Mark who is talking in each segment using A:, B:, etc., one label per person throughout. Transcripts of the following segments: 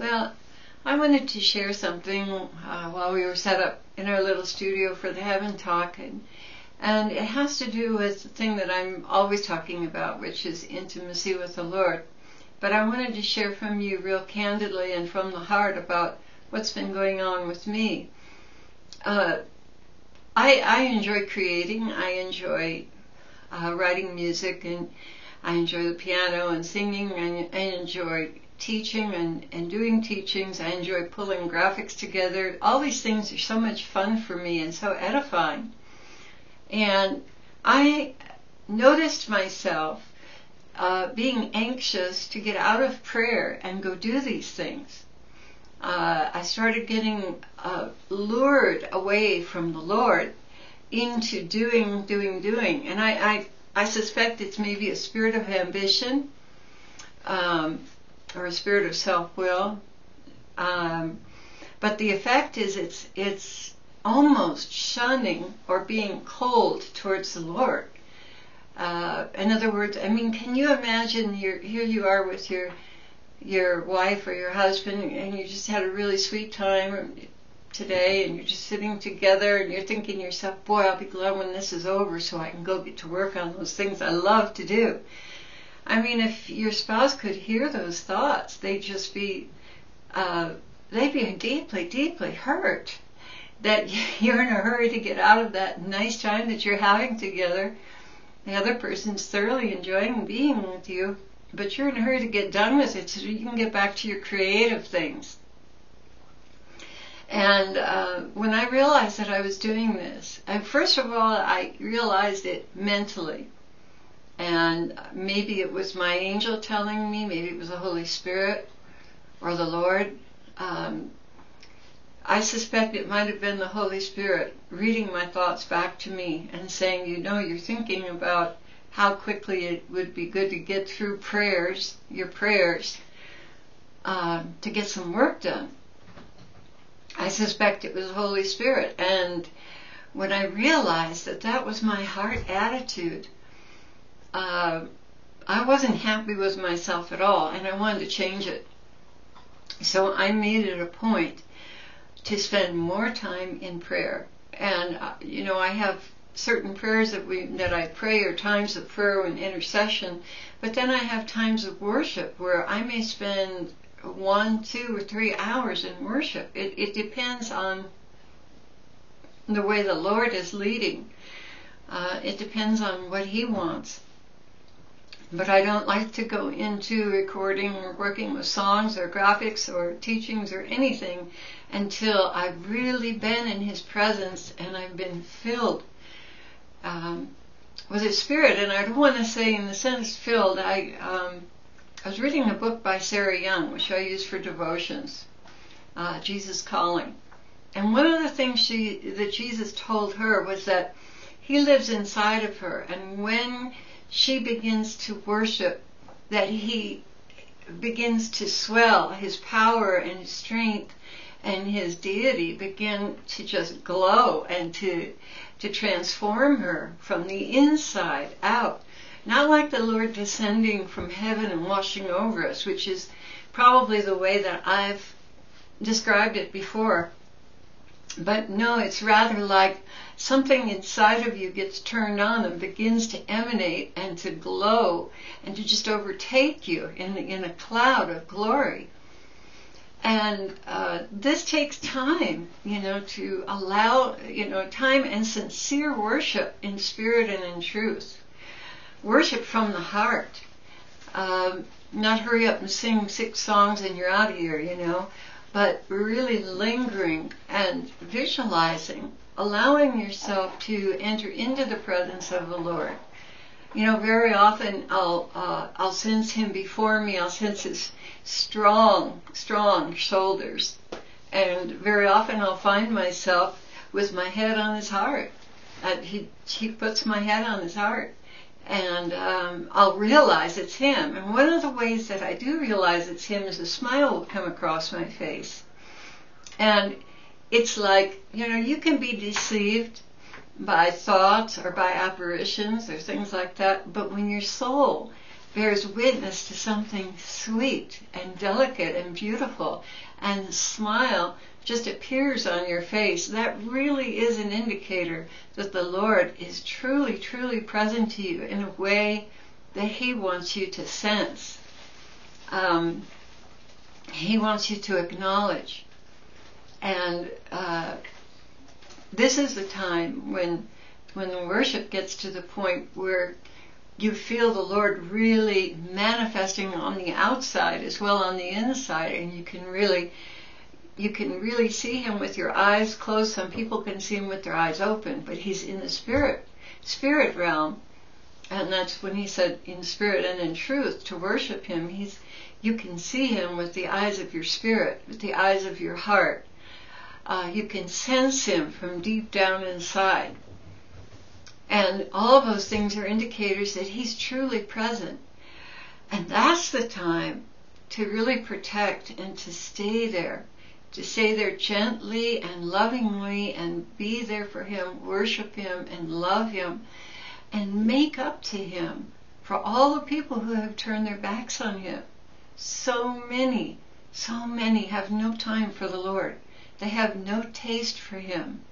A: Well, I wanted to share something while we were set up in our little studio for the Heaven Talk, and it has to do with the thing that I'm always talking about, which is intimacy with the Lord. But I wanted to share from you real candidly and from the heart about what's been going on with me. I enjoy creating. I enjoy writing music, and I enjoy the piano and singing, and I enjoy teaching and doing teachings. I enjoy pulling graphics together. All these things are so much fun for me and so edifying. And I noticed myself being anxious to get out of prayer and go do these things. I started getting lured away from the Lord into doing. And I suspect it's maybe a spirit of ambition, or a spirit of self-will. But the effect is it's almost shunning or being cold towards the Lord. In other words, I mean, can you imagine here you are with your wife or your husband, and you just had a really sweet time today, and you're just sitting together, and you're thinking to yourself, boy, I'll be glad when this is over so I can go get to work on those things I love to do. I mean, if your spouse could hear those thoughts, they'd just be, they'd be deeply, deeply hurt that you're in a hurry to get out of that nice time that you're having together. The other person's thoroughly enjoying being with you, but you're in a hurry to get done with it so you can get back to your creative things. And when I realized that I was doing this, first of all, I realized it mentally. And maybe it was my angel telling me, maybe it was the Holy Spirit or the Lord. I suspect it might have been the Holy Spirit reading my thoughts back to me and saying, you're thinking about how quickly it would be good to get through your prayers, to get some work done. I suspect it was the Holy Spirit. And when I realized that was my heart attitude, I wasn't happy with myself at all, and I wanted to change it. So I made it a point to spend more time in prayer. And I have certain prayers that I pray, or times of prayer and intercession, but then I have times of worship where I may spend 1, 2, or 3 hours in worship. It depends on the way the Lord is leading. It depends on what He wants. But I don't like to go into recording or working with songs or graphics or teachings or anything until I've really been in His presence and I've been filled with His Spirit. And I don't want to say in the sense filled. I was reading a book by Sarah Young, which I use for devotions, Jesus Calling. And one of the things that Jesus told her was that He lives inside of her, and when she begins to worship, that He begins to swell, His power and His strength and His deity begin to just glow and to transform her from the inside out. Not like the Lord descending from heaven and washing over us, which is probably the way that I've described it before. But no, it's rather like something inside of you gets turned on and begins to emanate and to glow and to just overtake you in a cloud of glory. And this takes time, to allow, time and sincere worship in spirit and in truth. Worship from the heart. Not hurry up and sing 6 songs and you're out of here, but really lingering and visualizing, allowing yourself to enter into the presence of the Lord. Very often I'll sense Him before me. I'll sense His strong shoulders, and very often I'll find myself with my head on His heart. He puts my head on His heart, and I'll realize it's Him. And one of the ways that I do realize it's Him is a smile will come across my face. And it's like, you can be deceived by thoughts or by apparitions or things like that, but when your soul bears witness to something sweet and delicate and beautiful, and the smile just appears on your face, that really is an indicator that the Lord is truly, truly present to you in a way that He wants you to sense. He wants you to acknowledge. And this is the time when the worship gets to the point where you feel the Lord really manifesting on the outside as well on the inside, and you can really see Him with your eyes closed. Some people can see Him with their eyes open, but He's in the spirit realm, and that's when He said in spirit and in truth to worship Him. You can see Him with the eyes of your spirit, with the eyes of your heart. You can sense Him from deep down inside. And all of those things are indicators that He's truly present. And that's the time to really protect and to stay there gently and lovingly, and be there for Him, worship Him and love Him, and make up to Him for all the people who have turned their backs on Him. So many have no time for the Lord. They have no taste for Him.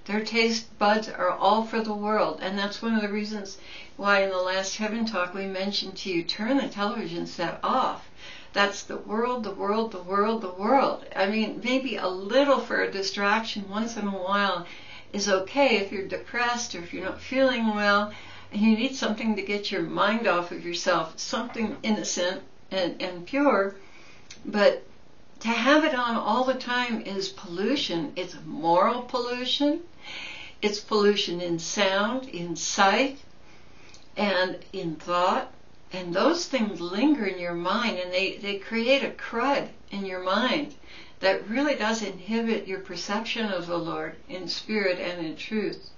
A: Their taste buds are all for the world. And that's one of the reasons why in the last Heaven Talk we mentioned to you, turn the television set off. That's the world, the world, the world, the world. I mean, maybe a little for a distraction once in a while is okay if you're depressed or if you're not feeling well and you need something to get your mind off of yourself, something innocent and pure. But to have it on all the time is pollution. It's moral pollution. It's pollution in sound, in sight, and in thought. And those things linger in your mind, and they create a crud in your mind that really does inhibit your perception of the Lord in spirit and in truth.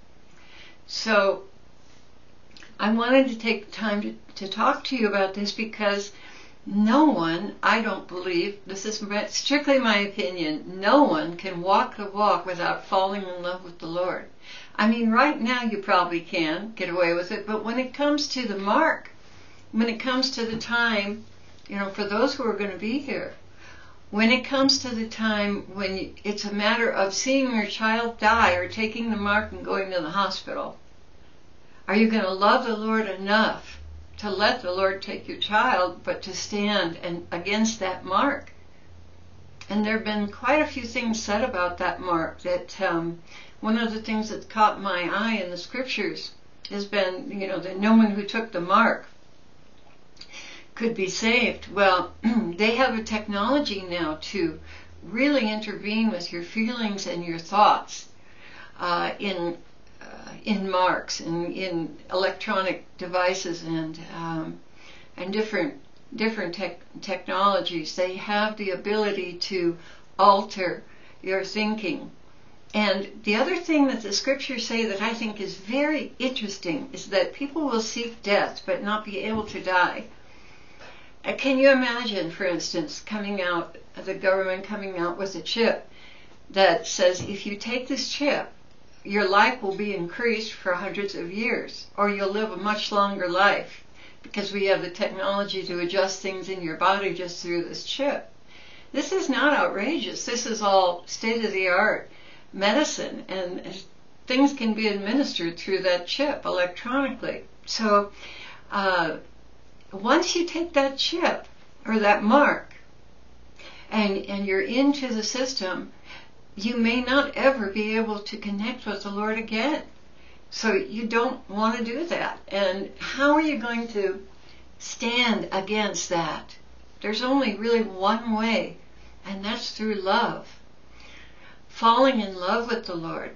A: So I wanted to take time to talk to you about this, because no one, I don't believe, this is strictly my opinion, no one can walk the walk without falling in love with the Lord. I mean, right now you probably can get away with it, but when it comes to the mark, when it comes to the time, for those who are going to be here, when it comes to the time when it's a matter of seeing your child die or taking the mark and going to the hospital, are you going to love the Lord enough to let the Lord take your child, but to stand against that mark? And there have been quite a few things said about that mark. That one of the things that caught my eye in the scriptures has been, that no one who took the mark could be saved. Well, they have a technology now to really intervene with your feelings and your thoughts in marks and in electronic devices and different technologies. They have the ability to alter your thinking. And the other thing that the scriptures say that I think is very interesting is that people will seek death but not be able to die. Can you imagine, for instance, the government coming out with a chip that says if you take this chip, your life will be increased for hundreds of years, or you'll live a much longer life, because we have the technology to adjust things in your body just through this chip. This is not outrageous. This is all state-of-the-art medicine, and things can be administered through that chip electronically. So once you take that chip or that mark and you're into the system, you may not ever be able to connect with the Lord again. So you don't want to do that. And how are you going to stand against that? There's only really one way, and that's through love. Falling in love with the Lord,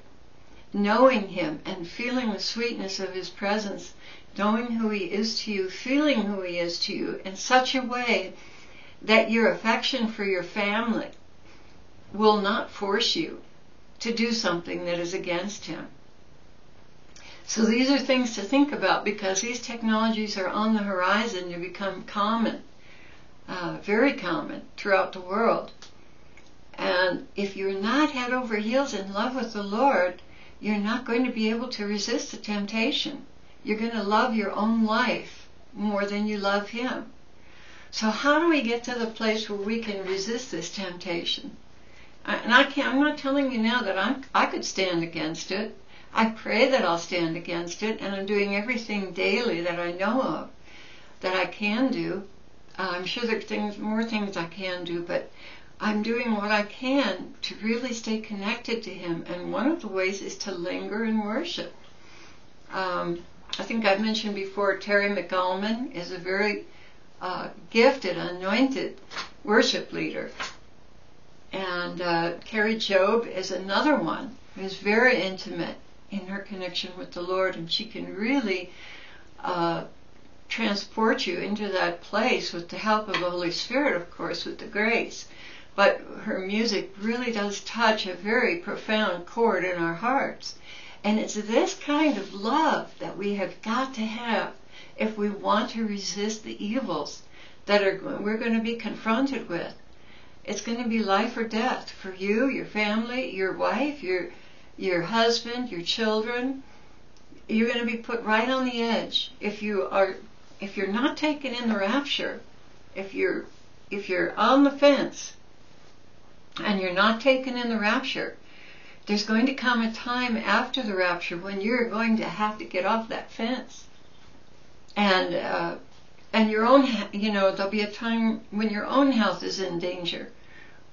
A: knowing Him and feeling the sweetness of His presence, knowing who He is to you, feeling who He is to you in such a way that your affection for your family will not force you to do something that is against Him. So these are things to think about, because these technologies are on the horizon to become common, very common throughout the world. And if you're not head over heels in love with the Lord, you're not going to be able to resist the temptation. You're going to love your own life more than you love him. So how do we get to the place where we can resist this temptation? And I'm not telling you now that I could stand against it. I pray that I'll stand against it, and I'm doing everything daily that I know of that I can do. I'm sure there's more things I can do, but I'm doing what I can to really stay connected to him. And one of the ways is to linger in worship. I think I've mentioned before, Terry McGallman is a very gifted, anointed worship leader. And Carrie Job is another one who's very intimate in her connection with the Lord, and she can really transport you into that place with the help of the Holy Spirit, of course, with the grace. But her music really does touch a very profound chord in our hearts. And it's this kind of love that we have got to have if we want to resist the evils that we're going to be confronted with. It's going to be life or death for you, your family, your wife, your husband, your children. You're going to be put right on the edge if you're not taken in the rapture. If you're on the fence and you're not taken in the rapture, there's going to come a time after the rapture when you're going to have to get off that fence. And your own, there'll be a time when your own health is in danger.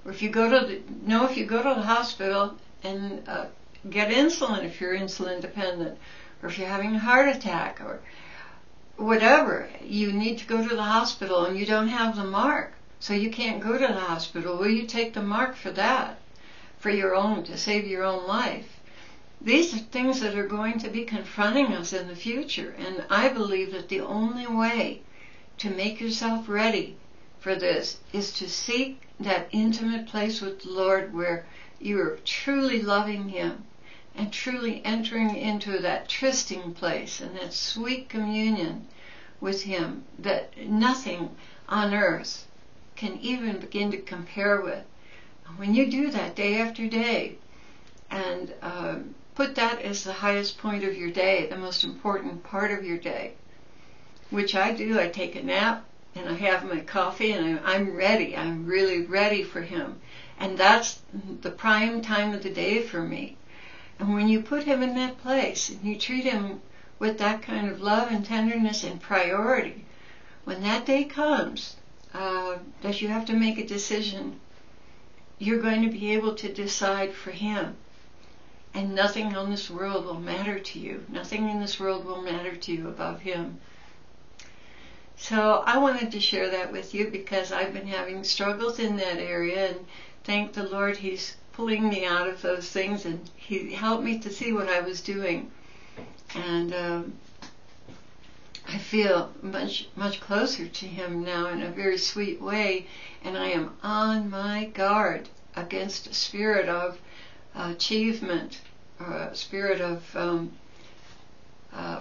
A: Or if you go to the hospital and get insulin if you're insulin dependent, or if you're having a heart attack or whatever, you need to go to the hospital and you don't have the mark, so you can't go to the hospital. Will you take the mark for that? To save your own life? These are things that are going to be confronting us in the future, and I believe that the only way to make yourself ready for this is to seek that intimate place with the Lord where you are truly loving him and truly entering into that trysting place and that sweet communion with him that nothing on earth can even begin to compare with. When you do that day after day and put that as the highest point of your day, the most important part of your day, which I do, I take a nap and I have my coffee and I'm ready. I'm really ready for him. And that's the prime time of the day for me. And when you put him in that place and you treat him with that kind of love and tenderness and priority, when that day comes that you have to make a decision, you're going to be able to decide for him. And nothing on this world will matter to you. Nothing in this world will matter to you above him. So I wanted to share that with you because I've been having struggles in that area, and thank the Lord he's pulling me out of those things, and he helped me to see what I was doing. And I feel much, much closer to him now in a very sweet way, and I am on my guard against a spirit of achievement, or a spirit of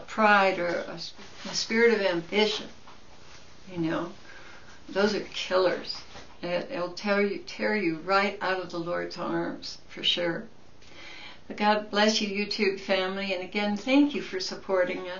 A: pride, or a spirit of ambition. Those are killers. It'll tear you right out of the Lord's arms, for sure. But God bless you, YouTube family, and again, thank you for supporting us.